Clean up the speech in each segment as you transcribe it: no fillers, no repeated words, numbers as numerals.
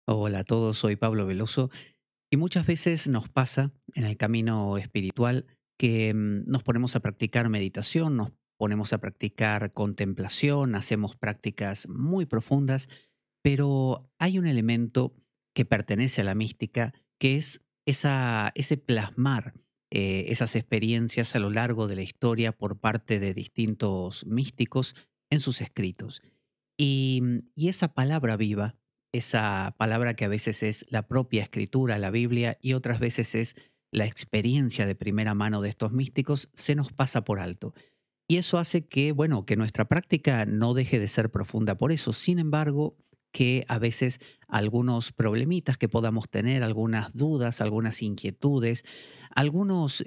Hola a todos, soy Pablo Veloso y muchas veces nos pasa en el camino espiritual que nos ponemos a practicar meditación, nos ponemos a practicar contemplación, hacemos prácticas muy profundas, pero hay un elemento que pertenece a la mística que es ese plasmar esas experiencias a lo largo de la historia por parte de distintos místicos en sus escritos. Y esa palabra viva, esa palabra que a veces es la propia escritura, la Biblia, y otras veces es la experiencia de primera mano de estos místicos, se nos pasa por alto. Y eso hace que, bueno, que nuestra práctica no deje de ser profunda por eso. Sin embargo, que a veces algunos problemitas que podamos tener, algunas dudas, algunas inquietudes, algunos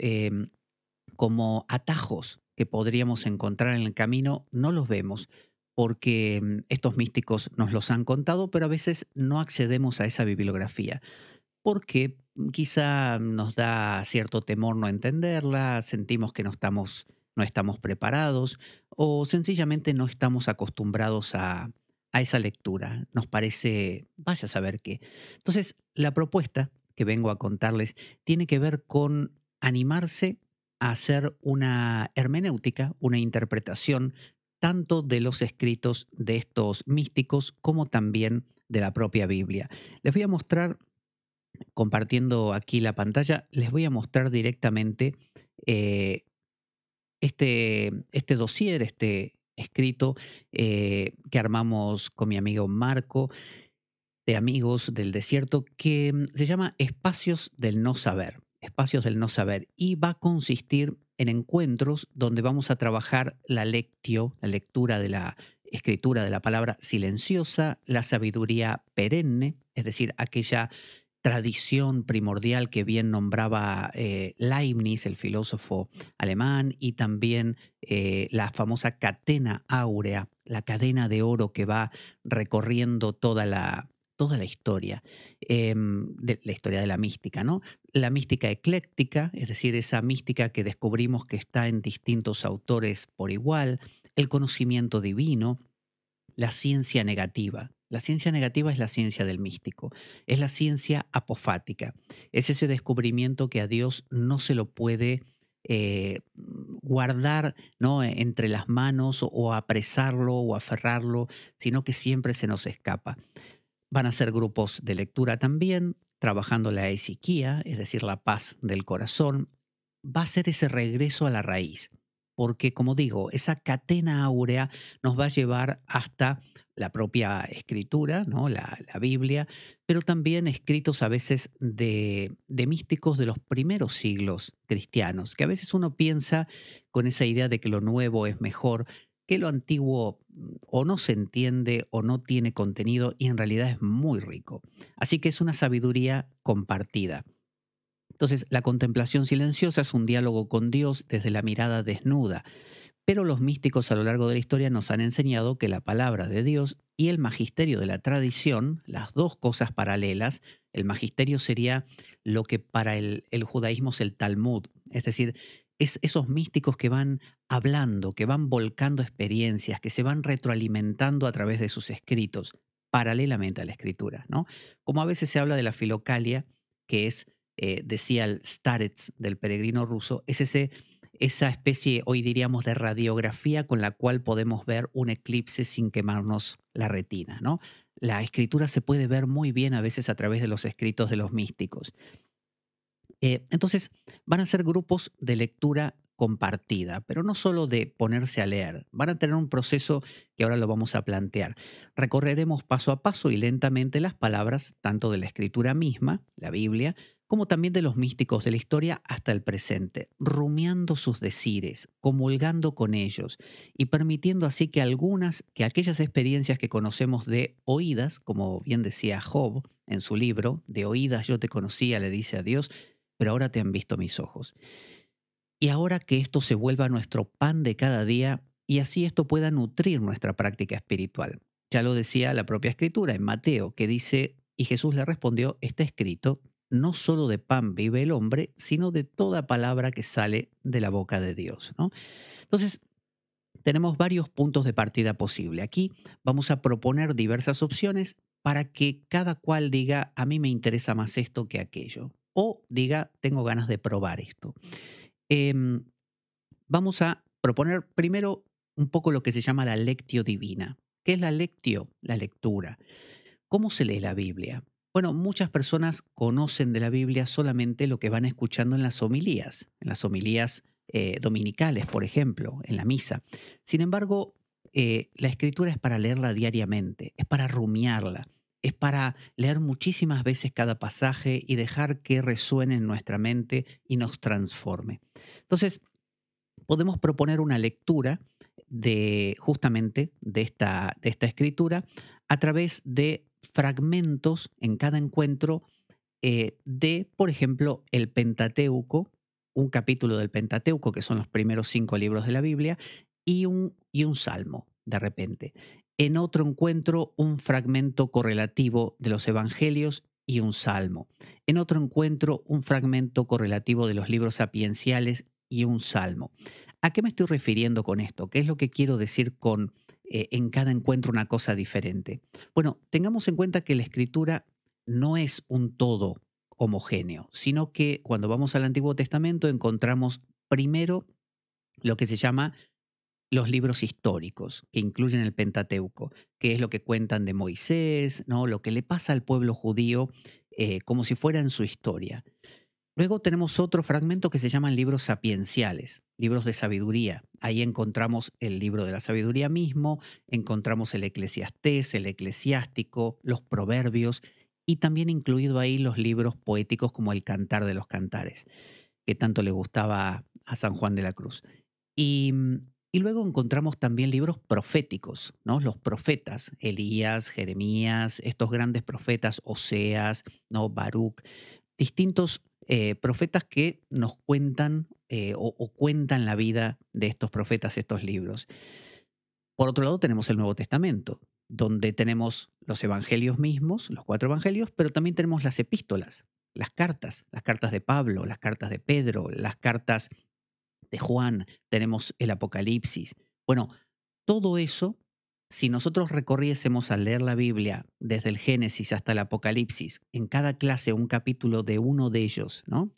como atajos que podríamos encontrar en el camino, no los vemos porque estos místicos nos los han contado, pero a veces no accedemos a esa bibliografía porque quizá nos da cierto temor no entenderla, sentimos que no estamos preparados o sencillamente no estamos acostumbrados a esa lectura. Nos parece, vaya a saber qué. Entonces, la propuesta que vengo a contarles tiene que ver con animarse a hacer una hermenéutica, una interpretación tanto de los escritos de estos místicos como también de la propia Biblia. Les voy a mostrar compartiendo aquí la pantalla, les voy a mostrar directamente eh, este dossier, este escrito que armamos con mi amigo Marco, de Amigos del Desierto, que se llama Espacios del No Saber. Espacios del No Saber. Y va a consistir en encuentros donde vamos a trabajar la lectio, la lectura de la escritura de la palabra silenciosa, la sabiduría perenne, es decir, aquella tradición primordial que bien nombraba Leibniz, el filósofo alemán, y también la famosa catena áurea, la cadena de oro que va recorriendo toda la historia, de la historia de la mística, ¿no? La mística ecléctica, es decir, esa mística que descubrimos que está en distintos autores por igual, el conocimiento divino, la ciencia negativa. La ciencia negativa es la ciencia del místico, es la ciencia apofática, es ese descubrimiento que a Dios no se lo puede guardar, ¿no? Entre las manos o apresarlo o aferrarlo, sino que siempre se nos escapa. Van a ser grupos de lectura también, trabajando la esiquía, es decir, la paz del corazón. Va a ser ese regreso a la raíz, porque como digo, esa catena áurea nos va a llevar hasta la propia escritura, ¿no? La Biblia, pero también escritos a veces de místicos de los primeros siglos cristianos, que a veces uno piensa con esa idea de que lo nuevo es mejor, que lo antiguo o no se entiende o no tiene contenido y en realidad es muy rico. Así que es una sabiduría compartida. Entonces, la contemplación silenciosa es un diálogo con Dios desde la mirada desnuda, pero los místicos a lo largo de la historia nos han enseñado que la palabra de Dios y el magisterio de la tradición, las dos cosas paralelas, el magisterio sería lo que para el judaísmo es el Talmud, es decir, es esos místicos que van hablando, que van volcando experiencias, que se van retroalimentando a través de sus escritos, paralelamente a la escritura, ¿no? Como a veces se habla de la filocalia, que es, decía el Starets del peregrino ruso, es esa especie, hoy diríamos, de radiografía con la cual podemos ver un eclipse sin quemarnos la retina, ¿no? La escritura se puede ver muy bien a veces a través de los escritos de los místicos. Entonces, van a ser grupos de lectura compartida, pero no solo de ponerse a leer, van a tener un proceso que ahora lo vamos a plantear. Recorreremos paso a paso y lentamente las palabras, tanto de la escritura misma, la Biblia, como también de los místicos de la historia hasta el presente, rumiando sus decires, comulgando con ellos y permitiendo así que aquellas experiencias que conocemos de oídas, como bien decía Job en su libro, de oídas yo te conocía, le dice a Dios, pero ahora te han visto mis ojos. Y ahora que esto se vuelva nuestro pan de cada día y así esto pueda nutrir nuestra práctica espiritual. Ya lo decía la propia escritura en Mateo, que dice, y Jesús le respondió, está escrito, no solo de pan vive el hombre, sino de toda palabra que sale de la boca de Dios, ¿no? Entonces, tenemos varios puntos de partida posible. Aquí vamos a proponer diversas opciones para que cada cual diga, a mí me interesa más esto que aquello, o diga, tengo ganas de probar esto. Em, Vamos a proponer primero un poco lo que se llama la lectio divina. ¿Qué es la lectio? La lectura. ¿Cómo se lee la Biblia? Bueno, muchas personas conocen de la Biblia solamente lo que van escuchando en las homilías dominicales, por ejemplo, en la misa. Sin embargo, la escritura es para leerla diariamente, es para rumiarla, es para leer muchísimas veces cada pasaje y dejar que resuene en nuestra mente y nos transforme. Entonces, podemos proponer una lectura de justamente de esta escritura a través de fragmentos en cada encuentro de, por ejemplo, el Pentateuco, un capítulo del Pentateuco, que son los primeros 5 libros de la Biblia, y un salmo, de repente. En otro encuentro, un fragmento correlativo de los evangelios y un salmo. En otro encuentro, un fragmento correlativo de los libros sapienciales y un salmo. ¿A qué me estoy refiriendo con esto? ¿Qué es lo que quiero decir con en cada encuentro una cosa diferente? Bueno, tengamos en cuenta que la escritura no es un todo homogéneo, sino que cuando vamos al Antiguo Testamento encontramos primero lo que se llama los libros históricos, que incluyen el Pentateuco, que es lo que cuentan de Moisés, ¿no? Lo que le pasa al pueblo judío como si fuera en su historia. Luego tenemos otro fragmento que se llaman libros sapienciales, libros de sabiduría. Ahí encontramos el libro de la sabiduría mismo, encontramos el Eclesiastés, el Eclesiástico, los Proverbios y también incluido ahí los libros poéticos como el Cantar de los Cantares, que tanto le gustaba a San Juan de la Cruz. Y, y luego encontramos también libros proféticos, ¿no? Los profetas, Elías, Jeremías, estos grandes profetas, Oseas, ¿no? Baruch, distintos profetas que nos cuentan o cuentan la vida de estos profetas, estos libros. Por otro lado, tenemos el Nuevo Testamento, donde tenemos los evangelios mismos, los 4 evangelios, pero también tenemos las epístolas, las cartas de Pablo, las cartas de Pedro, las cartas de Juan, tenemos el Apocalipsis. Bueno, todo eso, si nosotros recorriésemos al leer la Biblia desde el Génesis hasta el Apocalipsis, en cada clase un capítulo de uno de ellos, ¿no?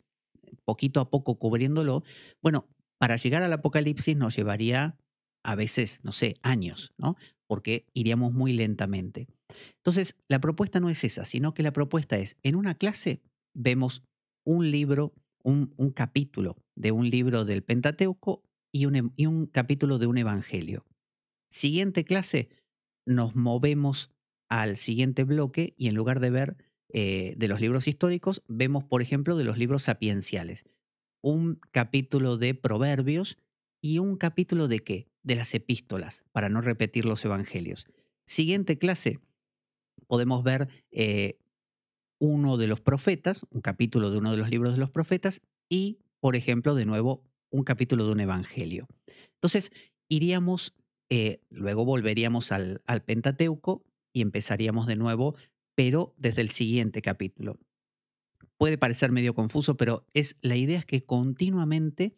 Poquito a poco cubriéndolo, bueno, para llegar al Apocalipsis nos llevaría a veces, no sé, años, ¿no? Porque iríamos muy lentamente. Entonces, la propuesta no es esa, sino que la propuesta es, en una clase vemos un libro, un capítulo de un libro del Pentateuco y un capítulo de un evangelio. Siguiente clase, nos movemos al siguiente bloque y en lugar de ver de los libros históricos, vemos, por ejemplo, de los libros sapienciales. Un capítulo de Proverbios y un capítulo de qué? De las epístolas, para no repetir los evangelios. Siguiente clase, podemos ver uno de los profetas, un capítulo de uno de los libros de los profetas y, por ejemplo, de nuevo, un capítulo de un evangelio. Entonces, iríamos, luego volveríamos al Pentateuco y empezaríamos de nuevo, pero desde el siguiente capítulo. Puede parecer medio confuso, pero la idea es que continuamente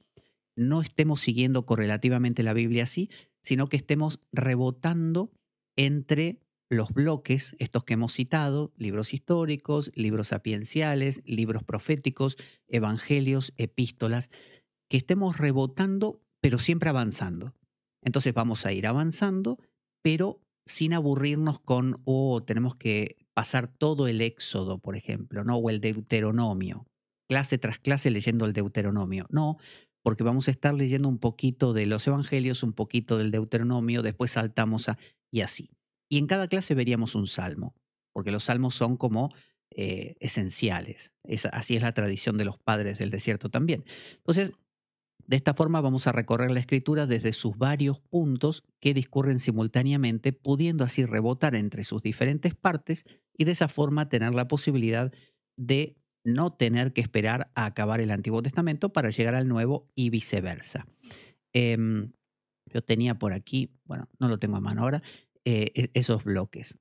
no estemos siguiendo correlativamente la Biblia así, sino que estemos rebotando entre los bloques, estos que hemos citado, libros históricos, libros sapienciales, libros proféticos, evangelios, epístolas, que estemos rebotando, pero siempre avanzando. Entonces vamos a ir avanzando, pero sin aburrirnos con, oh, tenemos que pasar todo el Éxodo, por ejemplo, ¿no? O el Deuteronomio, clase tras clase leyendo el Deuteronomio. No, porque vamos a estar leyendo un poquito de los evangelios, un poquito del Deuteronomio, después saltamos a... y así. Y en cada clase veríamos un salmo, porque los salmos son como esenciales. Así es la tradición de los padres del desierto también. Entonces, de esta forma vamos a recorrer la escritura desde sus varios puntos que discurren simultáneamente, pudiendo así rebotar entre sus diferentes partes y de esa forma tener la posibilidad de no tener que esperar a acabar el Antiguo Testamento para llegar al Nuevo y viceversa. Em, yo tenía por aquí, bueno, no lo tengo a mano ahora, esos bloques.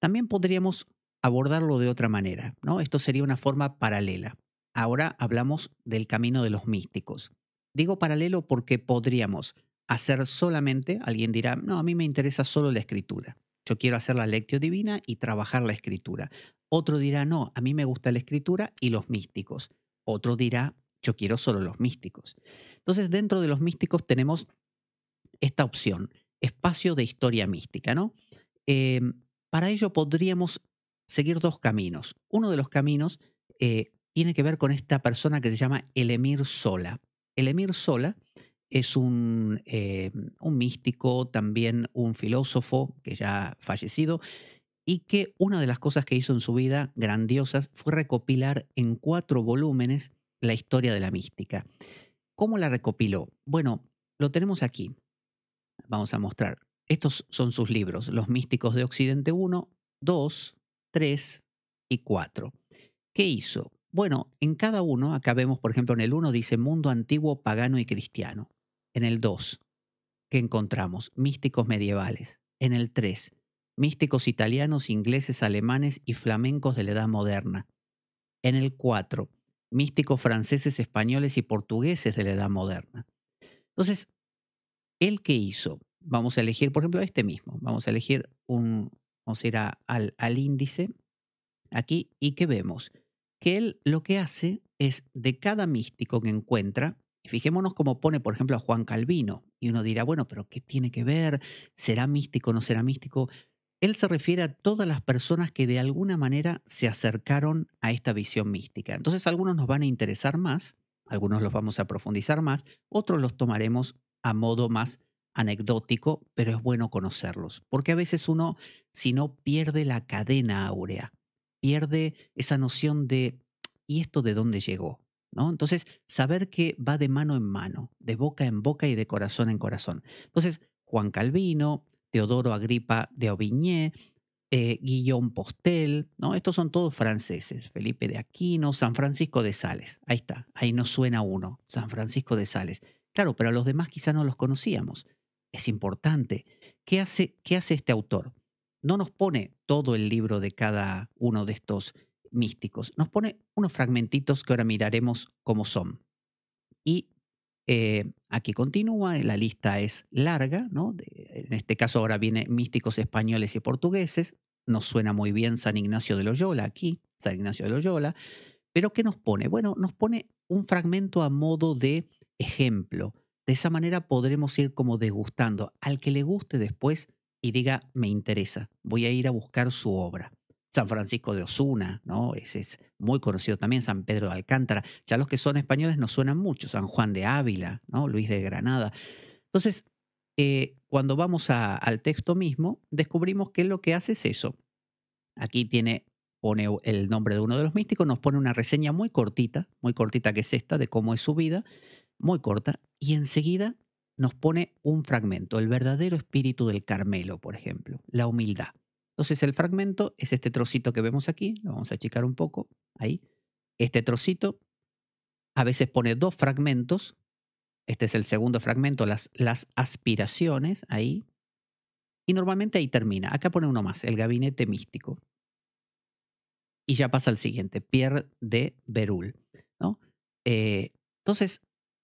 También podríamos abordarlo de otra manera, ¿no? Esto sería una forma paralela. Ahora hablamos del camino de los místicos. Digo paralelo porque podríamos hacer solamente, alguien dirá, no, a mí me interesa solo la escritura. yo quiero hacer la lectio divina y trabajar la escritura. Otro dirá, no, a mí me gusta la escritura y los místicos. Otro dirá, yo quiero solo los místicos. Entonces, dentro de los místicos tenemos esta opción, espacio de historia mística, ¿no? Para ello podríamos seguir dos caminos. Uno de los caminos tiene que ver con esta persona que se llama el Emir Sola. El Emir Sola es un místico, también un filósofo que ya ha fallecido, y que una de las cosas que hizo en su vida grandiosas fue recopilar en 4 volúmenes la historia de la mística. ¿Cómo la recopiló? Bueno, lo tenemos aquí. Vamos a mostrar. Estos son sus libros, Los Místicos de Occidente uno, 2, 3 y 4. ¿Qué hizo? Bueno, en cada uno, acá vemos, por ejemplo, en el uno dice mundo antiguo, pagano y cristiano. En el 2, ¿qué encontramos? Místicos medievales. En el 3, místicos italianos, ingleses, alemanes y flamencos de la Edad Moderna. En el 4, místicos franceses, españoles y portugueses de la Edad Moderna. Entonces, ¿él qué hizo? Vamos a elegir, por ejemplo, este mismo. Vamos a elegir vamos a ir al índice aquí y ¿qué vemos? Que él lo que hace es de cada místico que encuentra, y fijémonos cómo pone, por ejemplo, a Juan Calvino, y uno dirá, bueno, pero ¿qué tiene que ver? ¿Será místico o no será místico? Él se refiere a todas las personas que de alguna manera se acercaron a esta visión mística. Entonces, algunos nos van a interesar más, algunos los vamos a profundizar más, otros los tomaremos a modo más anecdótico, pero es bueno conocerlos, porque a veces uno, si no, pierde la cadena áurea, pierde esa noción de, ¿y esto de dónde llegó? ¿No? Entonces, saber que va de mano en mano, de boca en boca y de corazón en corazón. Entonces, Juan Calvino, Teodoro Agripa de Aubigné, Guillaume Postel, ¿no? Estos son todos franceses. Felipe de Aquino, San Francisco de Sales. Ahí está, ahí nos suena uno, San Francisco de Sales. Claro, pero a los demás quizá no los conocíamos. Es importante. Qué hace este autor? No nos pone todo el libro de cada uno de estos místicos, nos pone unos fragmentitos que ahora miraremos cómo son. Y aquí continúa, la lista es larga, ¿no? En este caso ahora viene místicos españoles y portugueses, nos suena muy bien San Ignacio de Loyola aquí, San Ignacio de Loyola, pero ¿qué nos pone? Bueno, nos pone un fragmento a modo de ejemplo. De esa manera podremos ir como degustando. Al que le guste después y diga, me interesa, voy a ir a buscar su obra. San Francisco de Osuna, ¿no? Ese es muy conocido también, San Pedro de Alcántara. Ya los que son españoles nos suenan mucho, San Juan de Ávila, ¿no? Luis de Granada. Entonces, cuando vamos al texto mismo, descubrimos que lo que hace es eso. Aquí pone el nombre de uno de los místicos, nos pone una reseña muy cortita que es esta, de cómo es su vida, muy corta, y enseguida nos pone un fragmento, el verdadero espíritu del Carmelo, por ejemplo, la humildad. Entonces el fragmento es este trocito que vemos aquí, lo vamos a achicar un poco, ahí. Este trocito a veces pone 2 fragmentos, este es el segundo fragmento, las aspiraciones, ahí, y normalmente ahí termina. Acá pone uno más, el gabinete místico. Y ya pasa al siguiente, Pierre de Berulle, ¿no? Entonces,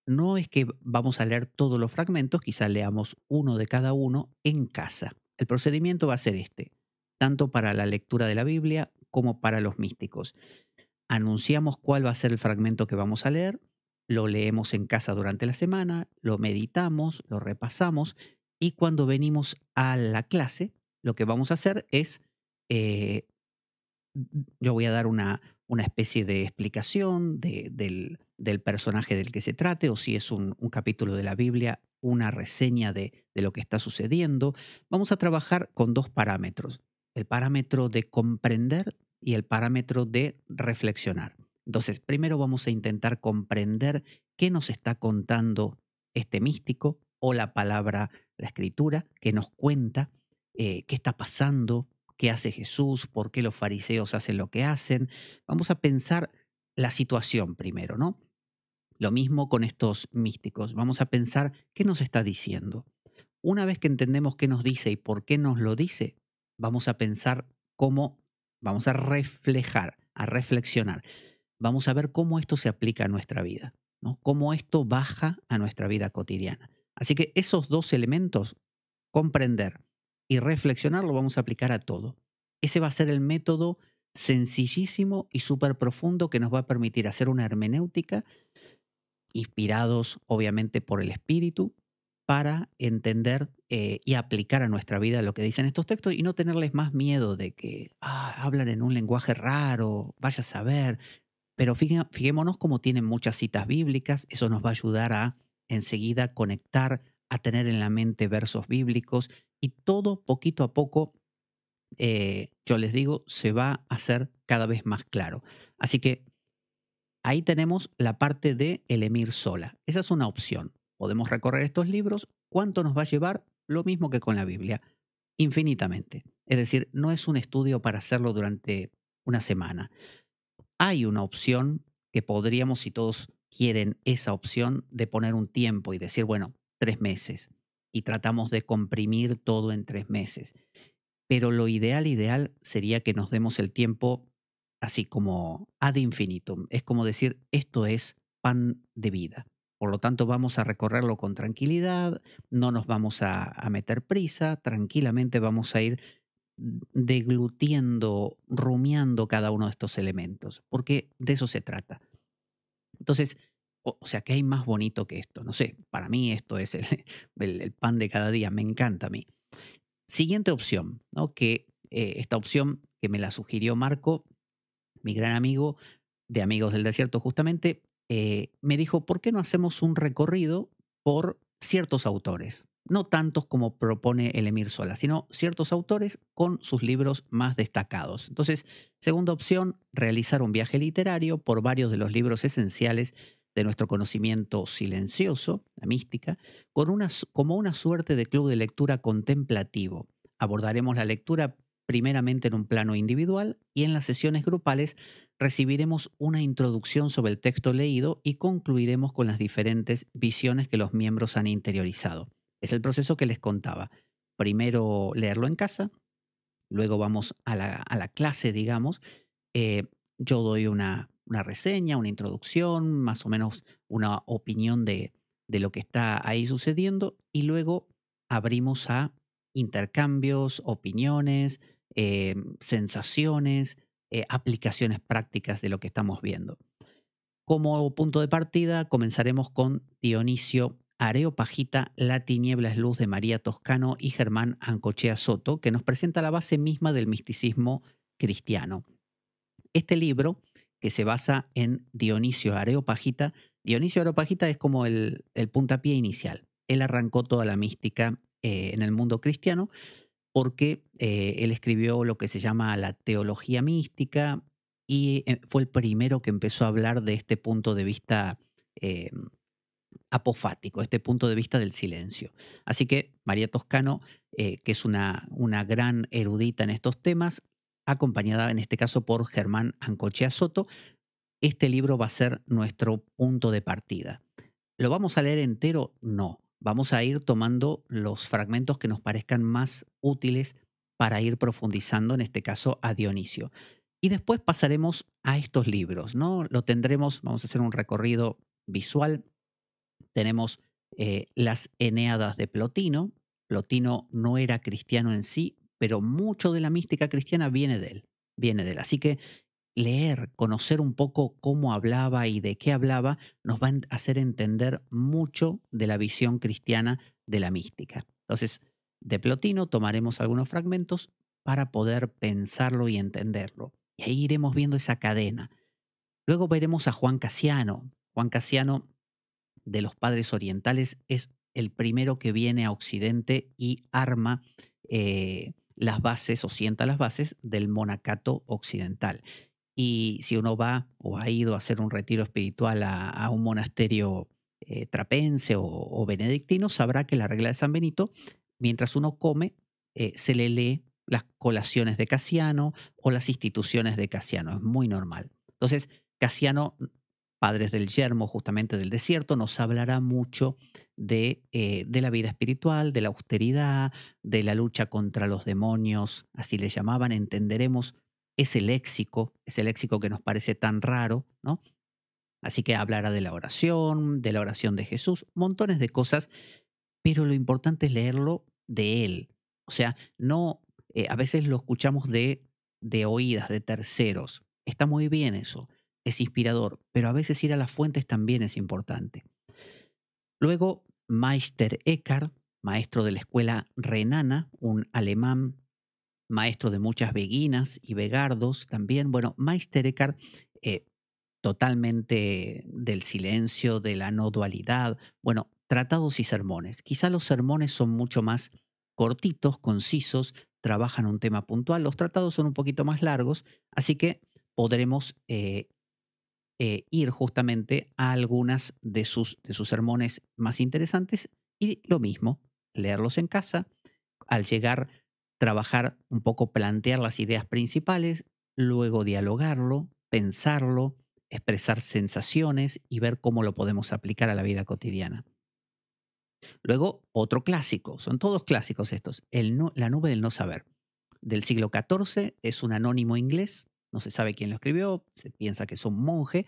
no es que vamos a leer todos los fragmentos, quizá leamos uno de cada uno en casa. El procedimiento va a ser este, tanto para la lectura de la Biblia como para los místicos. Anunciamos cuál va a ser el fragmento que vamos a leer, lo leemos en casa durante la semana, lo meditamos, lo repasamos y cuando venimos a la clase, lo que vamos a hacer es eh, yo voy a dar una especie de explicación del personaje del que se trate, o si es un capítulo de la Biblia, una reseña de lo que está sucediendo. Vamos a trabajar con 2 parámetros, el parámetro de comprender y el parámetro de reflexionar. Entonces, primero vamos a intentar comprender qué nos está contando este místico o la palabra, la escritura, que nos cuenta qué está pasando, qué hace Jesús, por qué los fariseos hacen lo que hacen. Vamos a pensar la situación primero, ¿no? Lo mismo con estos místicos. Vamos a pensar qué nos está diciendo. Una vez que entendemos qué nos dice y por qué nos lo dice, vamos a pensar cómo, vamos a reflejar, a reflexionar. Vamos a ver cómo esto se aplica a nuestra vida, ¿no? Cómo esto baja a nuestra vida cotidiana. Así que esos 2 elementos, comprender y reflexionar lo vamos a aplicar a todo. Ese va a ser el método sencillísimo y súper profundo que nos va a permitir hacer una hermenéutica inspirados obviamente por el Espíritu, para entender y aplicar a nuestra vida lo que dicen estos textos y no tenerles más miedo de que hablan en un lenguaje raro, vaya a saber. Pero fijémonos cómo tienen muchas citas bíblicas, eso nos va a ayudar a enseguida conectar, a tener en la mente versos bíblicos y todo poquito a poco, yo les digo, se va a hacer cada vez más claro. Así que ahí tenemos la parte de el Emir sola. Esa es una opción. Podemos recorrer estos libros. ¿Cuánto nos va a llevar? Lo mismo que con la Biblia, infinitamente. Es decir, no es un estudio para hacerlo durante una semana. Hay una opción que podríamos, si todos quieren esa opción, de poner un tiempo y decir, bueno, 3 meses. Y tratamos de comprimir todo en 3 meses. Pero lo ideal sería que nos demos el tiempo así como ad infinitum. Es como decir, esto es pan de vida. Por lo tanto, vamos a recorrerlo con tranquilidad, no nos vamos a meter prisa, tranquilamente vamos a ir deglutiendo, rumiando cada uno de estos elementos, porque de eso se trata. Entonces, o sea, ¿qué hay más bonito que esto? No sé, para mí esto es el pan de cada día, me encanta a mí. Siguiente opción, ¿no? Que esta opción que me la sugirió Marco, mi gran amigo de Amigos del Desierto justamente, me dijo, ¿por qué no hacemos un recorrido por ciertos autores? No tantos como propone el Emir Sola, sino ciertos autores con sus libros más destacados. Entonces, segunda opción, realizar un viaje literario por varios de los libros esenciales de nuestro conocimiento silencioso, la mística, como una suerte de club de lectura contemplativo. Abordaremos la lectura primeramente en un plano individual y en las sesiones grupales recibiremos una introducción sobre el texto leído y concluiremos con las diferentes visiones que los miembros han interiorizado. Es el proceso que les contaba. Primero leerlo en casa, luego vamos a la clase, digamos. Eh, yo doy una reseña, una introducción, más o menos una opinión de lo que está ahí sucediendo y luego abrimos a intercambios, opiniones, sensaciones, aplicaciones prácticas de lo que estamos viendo. Como punto de partida, comenzaremos con Dionisio Areopagita, La tiniebla es luz de María Toscano y Germán Ancochea Soto, que nos presenta la base misma del misticismo cristiano. Este libro, que se basa en Dionisio Areopagita es como el puntapié inicial. Él arrancó toda la mística en el mundo cristiano porque él escribió lo que se llama la teología mística y fue el primero que empezó a hablar de este punto de vista eh, apofático, este punto de vista del silencio. Así que María Toscano, que es una gran erudita en estos temas, acompañada en este caso por Germán Ancochea Soto, este libro va a ser nuestro punto de partida. ¿Lo vamos a leer entero? No. Vamos a ir tomando los fragmentos que nos parezcan más útiles para ir profundizando, en este caso, a Dionisio. Y después pasaremos a estos libros, ¿no? Lo tendremos, vamos a hacer un recorrido visual. Tenemos las Eneadas de Plotino. Plotino no era cristiano en sí, pero mucho de la mística cristiana viene de él. Viene de él. Así que leer, conocer un poco cómo hablaba y de qué hablaba, nos va a hacer entender mucho de la visión cristiana de la mística. Entonces, de Plotino tomaremos algunos fragmentos para poder pensarlo y entenderlo. Y ahí iremos viendo esa cadena. Luego veremos a Juan Casiano. Juan Casiano, de los padres orientales, es el primero que viene a Occidente y arma las bases o sienta las bases del monacato occidental. Y si uno va o ha ido a hacer un retiro espiritual a un monasterio trapense o benedictino, sabrá que la regla de San Benito, mientras uno come, se le lee las colaciones de Casiano o las instituciones de Casiano. Es muy normal. Entonces, Casiano, Padres del Yermo, justamente del desierto, nos hablará mucho de la vida espiritual, de la austeridad, de la lucha contra los demonios, así le llamaban. Entenderemos ese léxico que nos parece tan raro, ¿no? Así que hablará de la oración de Jesús, montones de cosas, pero lo importante es leerlo de él, O sea, no, a veces lo escuchamos de oídas, de terceros. Está muy bien eso, es inspirador, pero a veces ir a las fuentes también es importante. Luego, Meister Eckhart, maestro de la escuela renana, un alemán, maestro de muchas beguinas y begardos también. Bueno, Meister Eckhart, eh, totalmente del silencio, de la no dualidad. Bueno, tratados y sermones. Quizá los sermones son mucho más cortitos, concisos, trabajan un tema puntual. Los tratados son un poquito más largos, así que podremos ir justamente a algunas de sus sermones más interesantes y lo mismo, leerlos en casa, al llegar, trabajar un poco, plantear las ideas principales, luego dialogarlo, pensarlo, expresar sensaciones y ver cómo lo podemos aplicar a la vida cotidiana. Luego, otro clásico, son todos clásicos estos, La nube del no saber, del siglo XIV, es un anónimo inglés, no se sabe quién lo escribió, se piensa que es un monje,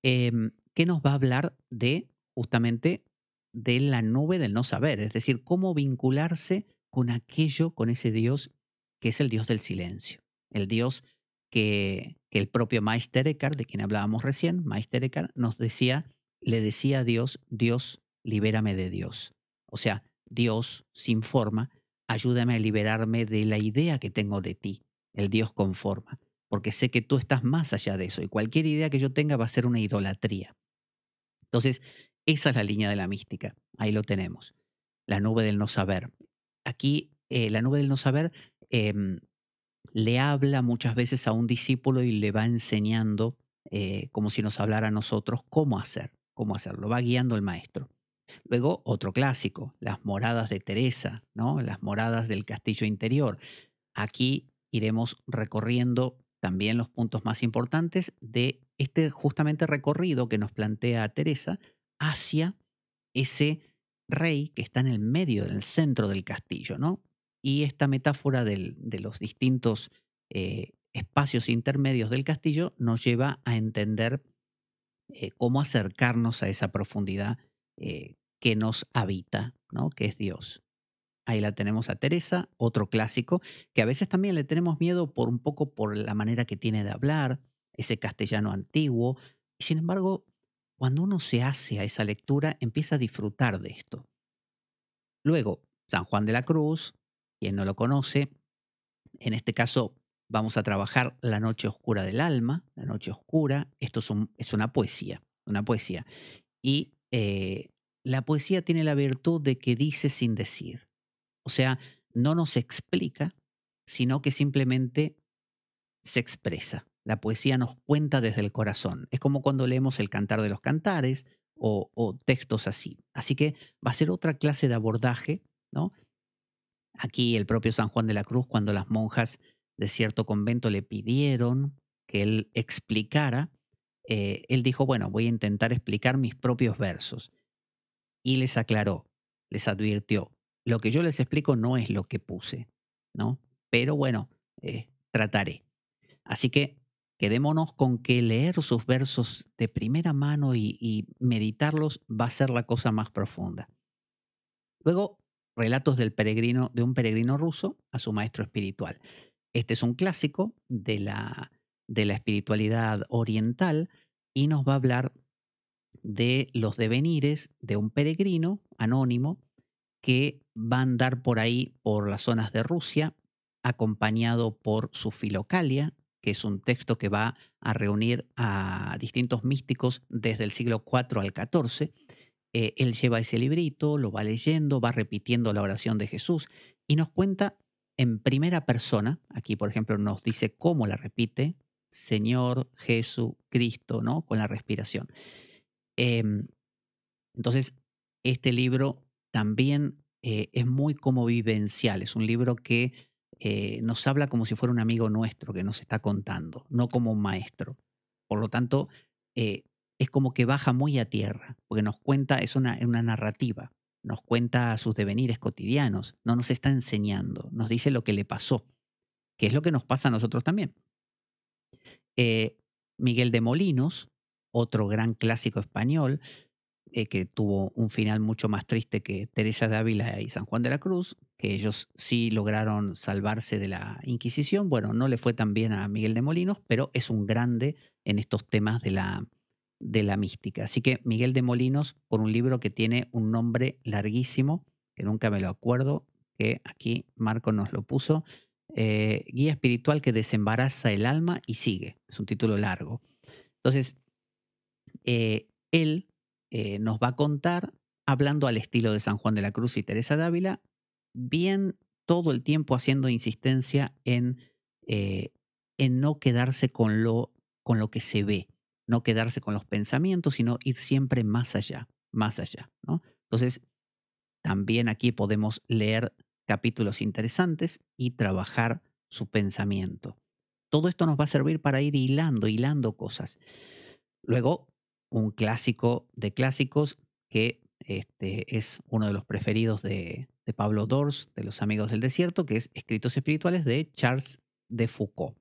que nos va a hablar de justamente de la nube del no saber, es decir, cómo vincularse con aquello, con ese Dios que es el Dios del silencio, el Dios que el propio Meister Eckhart, de quien hablábamos recién, Meister Eckhart le decía a Dios, Dios, libérame de Dios. O sea, Dios sin forma, ayúdame a liberarme de la idea que tengo de ti, el Dios con forma, porque sé que tú estás más allá de eso y cualquier idea que yo tenga va a ser una idolatría. Entonces, esa es la línea de la mística. Ahí lo tenemos. La nube del no saber. Aquí, la nube del no saber em, le habla muchas veces a un discípulo y le va enseñando, como si nos hablara a nosotros, cómo hacer, cómo hacerlo. Va guiando el maestro. Luego, otro clásico, las moradas de Teresa, ¿no? Las moradas del castillo interior. Aquí iremos recorriendo también los puntos más importantes de este justamente recorrido que nos plantea Teresa hacia ese rey que está en el medio, en el centro del castillo, ¿no? Y esta metáfora de los distintos espacios intermedios del castillo nos lleva a entender cómo acercarnos a esa profundidad que nos habita, ¿no? Que es Dios. Ahí la tenemos a Teresa, otro clásico, que a veces también le tenemos miedo por un poco por la manera que tiene de hablar, ese castellano antiguo. Y sin embargo, cuando uno se hace a esa lectura, empieza a disfrutar de esto. Luego, San Juan de la Cruz, quien no lo conoce, en este caso vamos a trabajar La noche oscura del alma, La noche oscura. Esto es una poesía, una poesía. Y la poesía tiene la virtud de que dice sin decir. O sea, no nos explica, sino que simplemente se expresa. La poesía nos cuenta desde el corazón. Es como cuando leemos el Cantar de los Cantares o textos así. Así que va a ser otra clase de abordaje, ¿no? Aquí el propio San Juan de la Cruz, cuando las monjas de cierto convento le pidieron que él explicara, él dijo, bueno, voy a intentar explicar mis propios versos. Y les aclaró, les advirtió, lo que yo les explico no es lo que puse, ¿no? Pero bueno, trataré. Así que quedémonos con que leer sus versos de primera mano y meditarlos va a ser la cosa más profunda. Luego, relatos de un peregrino ruso a su maestro espiritual. Este es un clásico de la espiritualidad oriental y nos va a hablar de los devenires de un peregrino anónimo que va a andar por ahí, por las zonas de Rusia, acompañado por su Filocalia, que es un texto que va a reunir a distintos místicos desde el siglo IV al XIV. Él lleva ese librito, lo va leyendo, va repitiendo la oración de Jesús y nos cuenta en primera persona, aquí por ejemplo nos dice cómo la repite, Señor Jesucristo, ¿no? Con la respiración. Em, entonces, este libro también es muy como vivencial, es un libro que nos habla como si fuera un amigo nuestro que nos está contando, no como un maestro. Por lo tanto, eh, es como que baja muy a tierra, porque nos cuenta, es una narrativa, nos cuenta sus devenires cotidianos, no nos está enseñando, nos dice lo que le pasó, que es lo que nos pasa a nosotros también. Eh, Miguel de Molinos, otro gran clásico español, que tuvo un final mucho más triste que Teresa de Ávila y San Juan de la Cruz. que ellos sí lograron salvarse de la Inquisición. Bueno, no le fue tan bien a Miguel de Molinos, pero es un grande en estos temas de la mística. Así que Miguel de Molinos, por un libro que tiene un nombre larguísimo, que nunca me lo acuerdo, que aquí Marco nos lo puso, Guía espiritual que desembaraza el alma y sigue. Es un título largo. Entonces, él nos va a contar, hablando al estilo de San Juan de la Cruz y Teresa d'Ávila, bien todo el tiempo haciendo insistencia eh, en no quedarse con lo que se ve, no quedarse con los pensamientos, sino ir siempre más allá, ¿no? Entonces, también aquí podemos leer capítulos interesantes y trabajar su pensamiento. Todo esto nos va a servir para ir hilando cosas. Luego, un clásico de clásicos que es uno de los preferidos de Pablo Dors, de los Amigos del Desierto, que es Escritos Espirituales de Charles de Foucault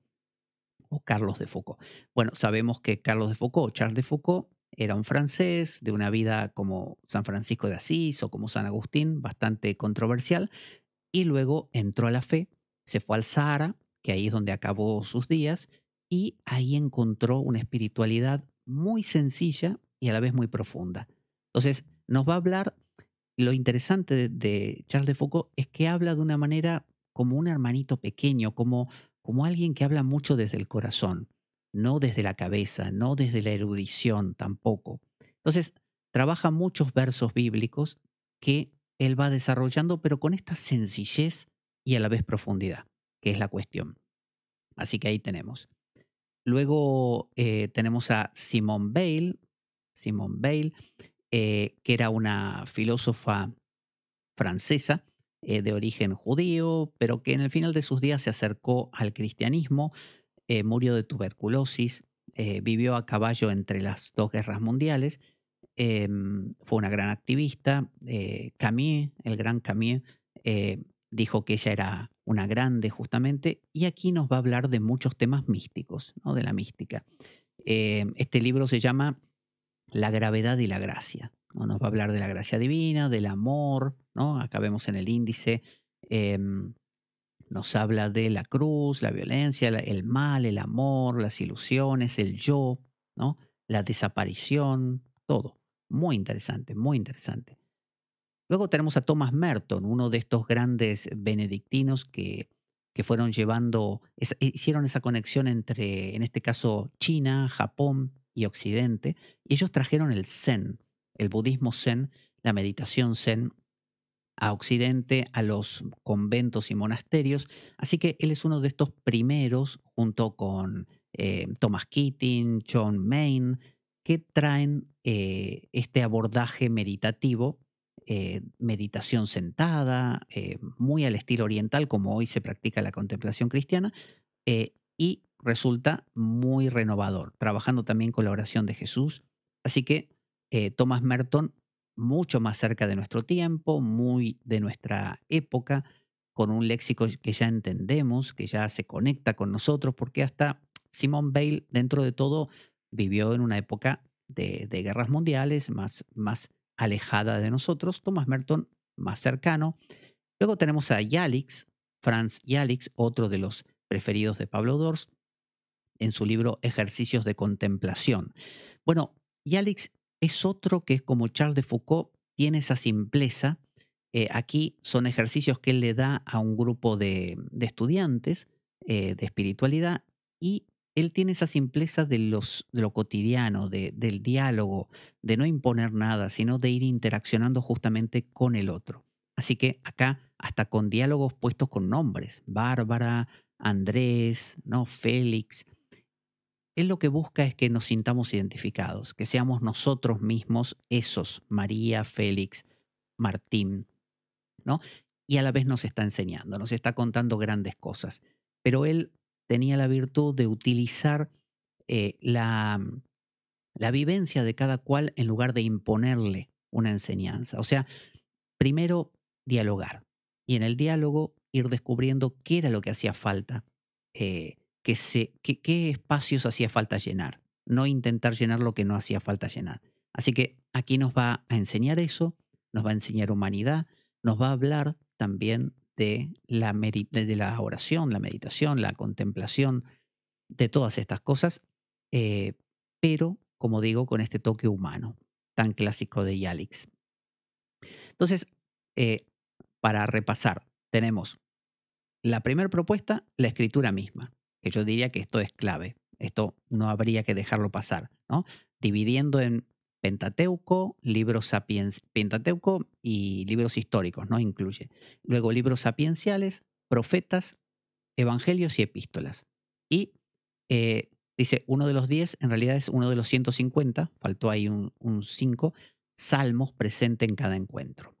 o Carlos de Foucault. Bueno, sabemos que Carlos de Foucault, Charles de Foucault, era un francés de una vida como San Francisco de Asís o como San Agustín, bastante controversial, y luego entró a la fe, se fue al Sahara, que ahí es donde acabó sus días, y ahí encontró una espiritualidad muy sencilla y a la vez muy profunda. Entonces, nos va a hablar, lo interesante de Charles de Foucault es que habla de una manera como un hermanito pequeño, como alguien que habla mucho desde el corazón, no desde la cabeza, no desde la erudición tampoco. Entonces, trabaja muchos versos bíblicos que él va desarrollando, pero con esta sencillez y a la vez profundidad, que es la cuestión. Así que ahí tenemos. Luego tenemos a Simone Weil, que era una filósofa francesa de origen judío, pero que en el final de sus días se acercó al cristianismo, murió de tuberculosis, vivió a caballo entre las dos guerras mundiales, fue una gran activista. Camus, el gran Camus, dijo que ella era una grande justamente, y aquí nos va a hablar de muchos temas místicos, ¿no? De la mística. Este libro se llama La gravedad y la gracia, ¿no? Nos va a hablar de la gracia divina, del amor, ¿no? Acá vemos en el índice, nos habla de la cruz, la violencia, el mal, el amor, las ilusiones, el yo, ¿no? La desaparición, todo. Muy interesante, muy interesante. Luego tenemos a Thomas Merton, uno de estos grandes benedictinos que fueron llevando, hicieron esa conexión entre, en este caso, China, Japón y Occidente, y ellos trajeron el Zen, el budismo Zen, la meditación Zen a Occidente, a los conventos y monasterios. Así que él es uno de estos primeros, junto con Thomas Keating, John Maine, que traen este abordaje meditativo, meditación sentada, muy al estilo oriental, como hoy se practica la contemplación cristiana, y resulta muy renovador, trabajando también con la oración de Jesús. Así que Thomas Merton, mucho más cerca de nuestro tiempo, muy de nuestra época, con un léxico que ya entendemos, que ya se conecta con nosotros, porque hasta Simone Weil, dentro de todo, vivió en una época de guerras mundiales, más alejada de nosotros. Thomas Merton, más cercano. Luego tenemos a Yalix, Franz Yalix, otro de los preferidos de Pablo Dors, en su libro Ejercicios de Contemplación. Bueno, Yalix es otro que es como Charles de Foucault, tiene esa simpleza. Aquí son ejercicios que él le da a un grupo de estudiantes de espiritualidad, y él tiene esa simpleza de lo cotidiano, del diálogo, de no imponer nada, sino de ir interaccionando justamente con el otro. Así que acá, hasta con diálogos puestos con nombres, Bárbara, Andrés, ¿no? Félix, él lo que busca es que nos sintamos identificados, que seamos nosotros mismos esos, María, Félix, Martín, ¿no? Y a la vez nos está enseñando, nos está contando grandes cosas. Pero él tenía la virtud de utilizar la vivencia de cada cual en lugar de imponerle una enseñanza. O sea, primero dialogar, y en el diálogo ir descubriendo qué era lo que hacía falta, qué espacios hacía falta llenar, no intentar llenar lo que no hacía falta llenar. Así que aquí nos va a enseñar eso, nos va a enseñar humanidad, nos va a hablar también de la oración, la meditación, la contemplación, de todas estas cosas, eh, pero, como digo, con este toque humano tan clásico de Yalix. Entonces, eh, para repasar, tenemos la primera propuesta, la escritura misma, que yo diría que esto es clave. Esto no habría que dejarlo pasar, ¿no? Dividiendo en Pentateuco, libros sapiens, Pentateuco y libros históricos, ¿no? Incluye. Luego libros sapienciales, profetas, evangelios y epístolas. Y dice, uno de los 10, en realidad es uno de los 150, faltó ahí un 5, salmos presente en cada encuentro,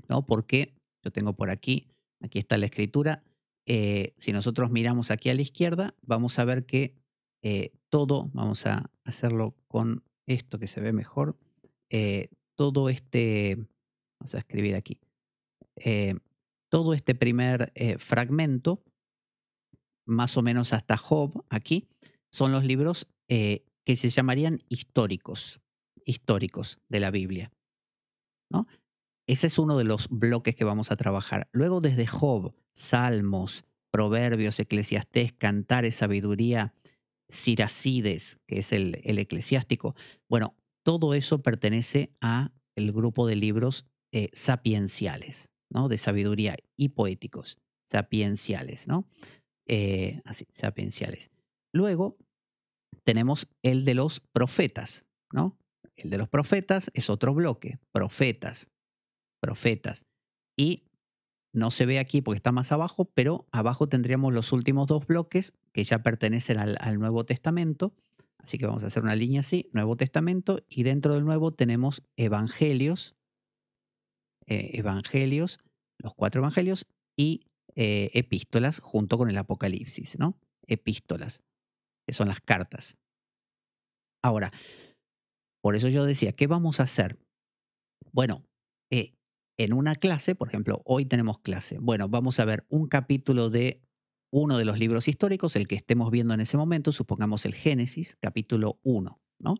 ¿no? Porque yo tengo por aquí está la escritura. Si nosotros miramos aquí a la izquierda, vamos a ver que todo, vamos a hacerlo con esto que se ve mejor, todo este, vamos a escribir aquí, eh, todo este primer fragmento, más o menos hasta Job, aquí, son los libros que se llamarían históricos de la Biblia, ¿no? Ese es uno de los bloques que vamos a trabajar. Luego desde Job, Salmos, Proverbios, Eclesiastés, Cantares, Sabiduría, Siracides, que es el eclesiástico. Bueno, todo eso pertenece a el grupo de libros sapienciales, ¿no? De sabiduría y poéticos, sapienciales, ¿no? Así, sapienciales. Luego tenemos el de los profetas, ¿no? El de los profetas es otro bloque, profetas. Y no se ve aquí porque está más abajo, pero abajo tendríamos los últimos dos bloques que ya pertenecen al Nuevo Testamento. Así que vamos a hacer una línea así, Nuevo Testamento, y dentro del Nuevo tenemos evangelios, los 4 evangelios y epístolas junto con el Apocalipsis, ¿no? Epístolas, que son las cartas. Ahora, por eso yo decía, ¿qué vamos a hacer? Bueno, eh, en una clase, por ejemplo, hoy tenemos clase. Bueno, vamos a ver un capítulo de uno de los libros históricos, el que estemos viendo en ese momento, supongamos el Génesis, capítulo 1, ¿no?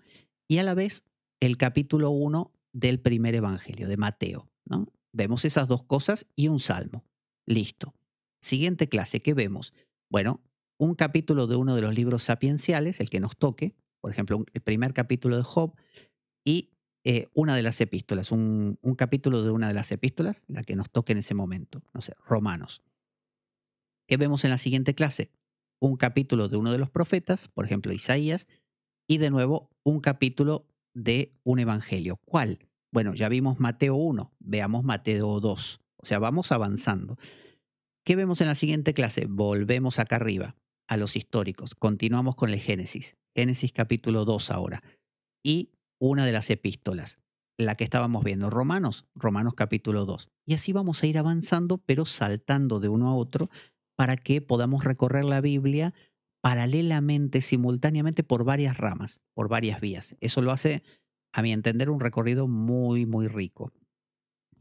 Y a la vez el capítulo 1 del primer evangelio, de Mateo, ¿no? Vemos esas dos cosas y un salmo. Listo. Siguiente clase, ¿qué vemos? Bueno, un capítulo de uno de los libros sapienciales, el que nos toque, por ejemplo, el primer capítulo de Job, y una de las epístolas, un capítulo de una de las epístolas, la que nos toque en ese momento, no sé, Romanos. ¿Qué vemos en la siguiente clase? Un capítulo de uno de los profetas, por ejemplo, Isaías, y de nuevo un capítulo de un evangelio. ¿Cuál? Bueno, ya vimos Mateo 1, veamos Mateo 2. O sea, vamos avanzando. ¿Qué vemos en la siguiente clase? Volvemos acá arriba, a los históricos. Continuamos con el Génesis. Génesis capítulo 2 ahora. Y una de las epístolas, la que estábamos viendo, Romanos capítulo 2. Y así vamos a ir avanzando, pero saltando de uno a otro para que podamos recorrer la Biblia paralelamente, simultáneamente, por varias ramas, por varias vías. Eso lo hace, a mi entender, un recorrido muy, muy rico.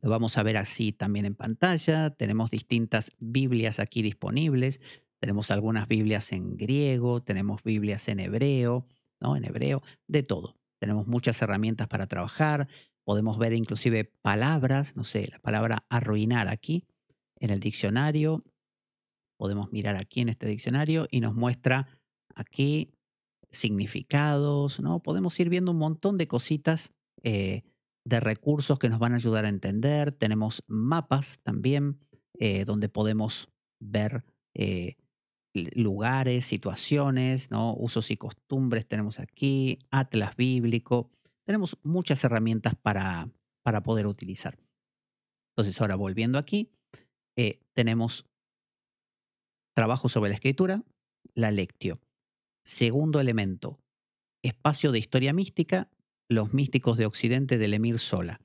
Lo vamos a ver así también en pantalla. Tenemos distintas Biblias aquí disponibles. Tenemos algunas Biblias en griego, tenemos Biblias en hebreo, ¿no? En hebreo, de todo. Tenemos muchas herramientas para trabajar. Podemos ver inclusive palabras, no sé, la palabra arruinar aquí en el diccionario. Podemos mirar aquí en este diccionario y nos muestra aquí significados, ¿no? Podemos ir viendo un montón de cositas, de recursos que nos van a ayudar a entender. Tenemos mapas también, donde podemos ver lugares, situaciones, ¿no? Usos y costumbres tenemos aquí, atlas bíblico. Tenemos muchas herramientas para poder utilizar. Entonces, ahora volviendo aquí, tenemos trabajo sobre la escritura, la lectio. Segundo elemento, espacio de historia mística, Los místicos de Occidente del Emir Sola.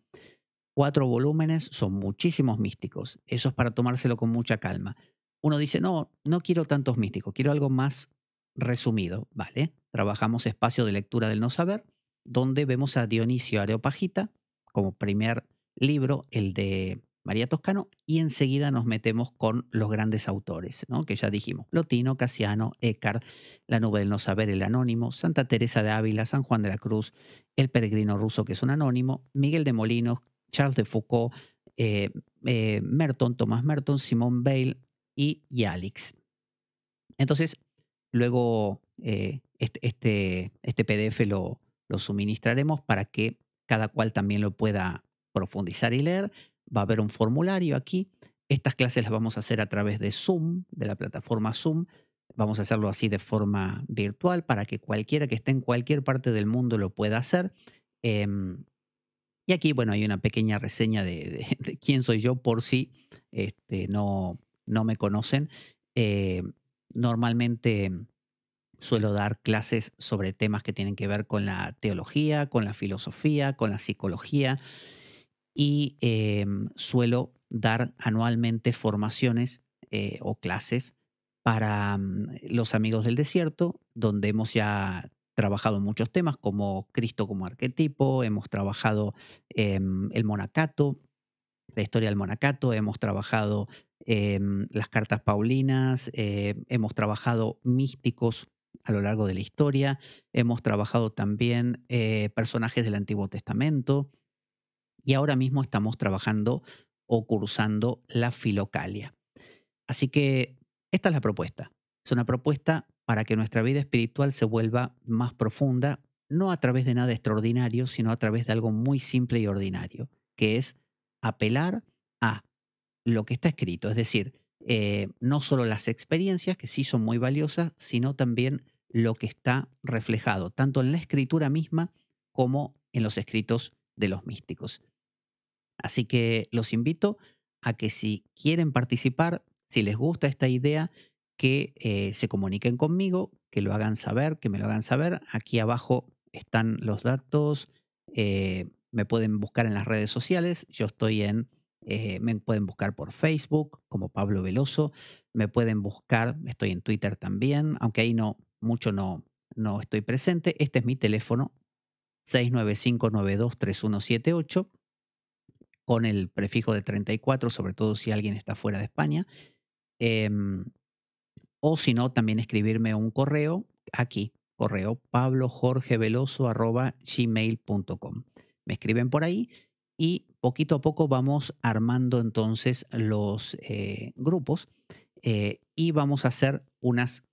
4 volúmenes, son muchísimos místicos. Eso es para tomárselo con mucha calma. Uno dice, no, no quiero tantos místicos, quiero algo más resumido. Vale, trabajamos espacio de lectura del no saber, donde vemos a Dionisio Areopagita como primer libro, el de María Toscano, y enseguida nos metemos con los grandes autores, ¿no? Que ya dijimos, Plotino, Casiano, Eckhart, La nube del no saber, el anónimo, Santa Teresa de Ávila, San Juan de la Cruz, el peregrino ruso que es un anónimo, Miguel de Molinos, Charles de Foucault, eh, Merton, Thomas Merton, Simone Bale y Yalix. Entonces, luego este PDF lo suministraremos para que cada cual también lo pueda profundizar y leer. Va a haber un formulario aquí. Estas clases las vamos a hacer a través de Zoom, de la plataforma Zoom. Vamos a hacerlo así de forma virtual para que cualquiera que esté en cualquier parte del mundo lo pueda hacer. Em, y aquí, bueno, hay una pequeña reseña de quién soy yo por si no me conocen. Eh, Normalmente suelo dar clases sobre temas que tienen que ver con la teología, con la filosofía, con la psicología y suelo dar anualmente formaciones o clases para los amigos del desierto, donde hemos ya trabajado muchos temas como Cristo como arquetipo, hemos trabajado el monacato, la historia del monacato, hemos trabajado las cartas paulinas, hemos trabajado místicos a lo largo de la historia, hemos trabajado también personajes del Antiguo Testamento y ahora mismo estamos trabajando o cursando la filocalia. Así que esta es la propuesta. Es una propuesta para que nuestra vida espiritual se vuelva más profunda, no a través de nada extraordinario, sino a través de algo muy simple y ordinario, que es apelar a lo que está escrito, es decir, no solo las experiencias, que sí son muy valiosas, sino también lo que está reflejado, tanto en la escritura misma como en los escritos de los místicos. Así que los invito a que si quieren participar, si les gusta esta idea, que se comuniquen conmigo, que lo hagan saber, que me lo hagan saber. Aquí abajo están los datos. Me pueden buscar en las redes sociales. Yo estoy me pueden buscar por Facebook como Pablo Veloso. Me pueden buscar, estoy en Twitter también, aunque ahí no estoy presente. Este es mi teléfono, 695923178 con el prefijo de 34, sobre todo si alguien está fuera de España. Em, o si no, también escribirme un correo aquí, correo pablojorgeveloso@gmail.com. Me escriben por ahí y poquito a poco vamos armando entonces los grupos y vamos a hacer unas,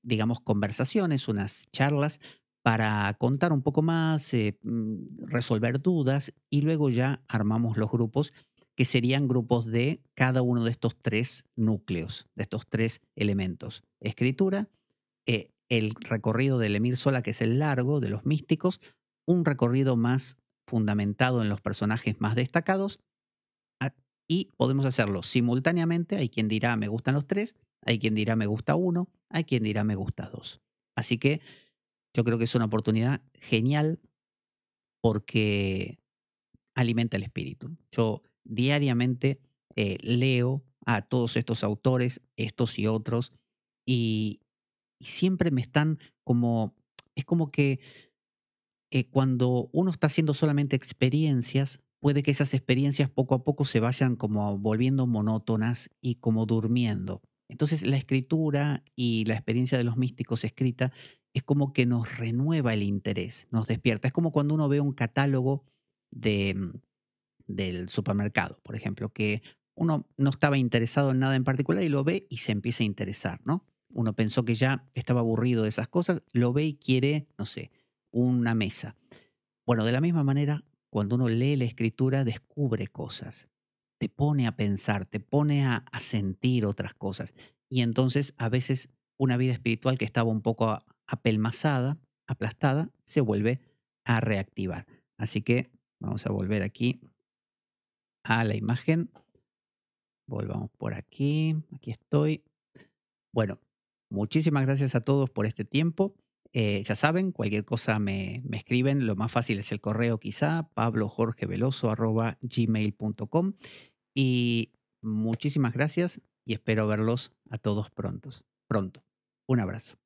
digamos, conversaciones, unas charlas para contar un poco más, resolver dudas y luego ya armamos los grupos que serían grupos de cada uno de estos tres núcleos, de estos tres elementos. Escritura, el recorrido del Emir Sola, que es el largo de los místicos, un recorrido más fundamentado en los personajes más destacados, a- y podemos hacerlo simultáneamente. Hay quien dirá me gustan los tres, hay quien dirá me gusta uno, hay quien dirá me gusta dos. Así que yo creo que es una oportunidad genial porque alimenta el espíritu. Yo diariamente leo a todos estos autores, estos y otros, y, y siempre me están como, es como que cuando uno está haciendo solamente experiencias, puede que esas experiencias poco a poco se vayan como volviendo monótonas y como durmiendo. Entonces la escritura y la experiencia de los místicos escrita es como que nos renueva el interés, nos despierta. Es como cuando uno ve un catálogo de, del supermercado, por ejemplo, que uno no estaba interesado en nada en particular y lo ve y se empieza a interesar, ¿no? Uno pensó que ya estaba aburrido de esas cosas, lo ve y quiere, no sé, una mesa. Bueno, de la misma manera, cuando uno lee la escritura, descubre cosas, te pone a pensar, te pone a sentir otras cosas. Y entonces, a veces, una vida espiritual que estaba un poco apelmazada, aplastada, se vuelve a reactivar. Así que vamos a volver aquí a la imagen. Volvamos por aquí. Aquí estoy. Bueno, muchísimas gracias a todos por este tiempo. Ya saben, cualquier cosa me escriben. Lo más fácil es el correo quizá, pablojorgeveloso@gmail.com. Y muchísimas gracias y espero verlos a todos pronto. Un abrazo.